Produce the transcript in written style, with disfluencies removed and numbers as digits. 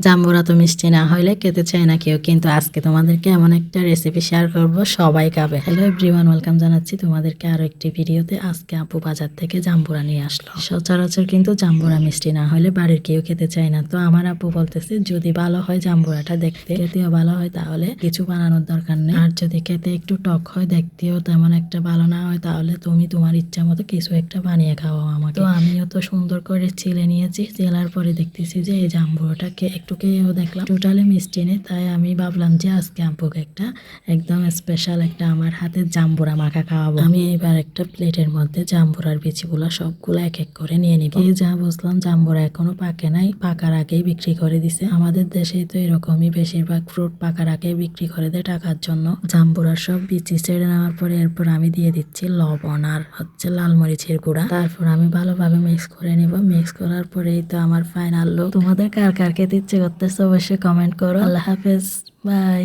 জাম্বুরা তো মিষ্টি না হইলে খেতে চায় না কেউ, কিন্তু আজকে তোমাদেরকে এমন একটা রেসিপি শেয়ার করব সবাই খাবে। হ্যালো এভরিওয়ান, ওয়েলকাম জানাচ্ছি তোমাদেরকে আরো একটি ভিডিওতে। আজকে আপু বাজার থেকে জাম্বুরা নিয়ে আসলো। সচরাচর কিন্তু জাম্বুরা মিষ্টি না হলে বাড়ির কেউ খেতে চায় না। তো আমার আপু বলতেছে যদি ভালো হয় জাম্বুরাটা, দেখতে খেতেও ভালো হয়, তাহলে কিছু বানানোর দরকার নেই। আর যদি খেতে একটু টক হয়, দেখতেও তেমন একটা ভালো না হয়, তাহলে তুমি তোমার ইচ্ছা মতো কিছু একটা বানিয়ে খাওয়াও আমাকে। তো আমিও তো সুন্দর করে ছিলে নিয়েছি। চেলার পরে দেখতেছি যে এই জাম্বুরাটাকে একটু খেয়েও দেখলাম টোটালি মিষ্টি নেই। তাই আমি ভাবলাম যে আজকে আপুকে একটা একদম স্পেশাল একটা আমার হাতে জাম্বুরা মাখা খাওয়াবো। আমি এবার একটা প্লেটের মধ্যে জাম্বুরার বিচিগুলো সবগুলো এক এক করে নিয়ে নিব। এই যা বুঝলাম জাম্বুরা এখনো পাকে নাই, পাকার আগেই বিক্রি করে দিছে। আমাদের দেশে তো এরকমই, বেশিরভাগ ফ্রুট পাকার আগে বিক্রি করে দেয় টাকার জন্য। জাম্বুরার সব বিচি ছেড়ে নেওয়ার পরে এরপর আমি দিয়ে দিচ্ছি লবণ আর লাল মরিচের গুঁড়া। তারপর আমি ভালোভাবে মিক্স করে নিব। মিক্স করার পরেই তো আমার ফাইনাল লুক। তোমাদের কার কার খেতে ইচ্ছে করতেছে অবশ্যই কমেন্ট করো। আল্লাহ হাফেজ, বাই।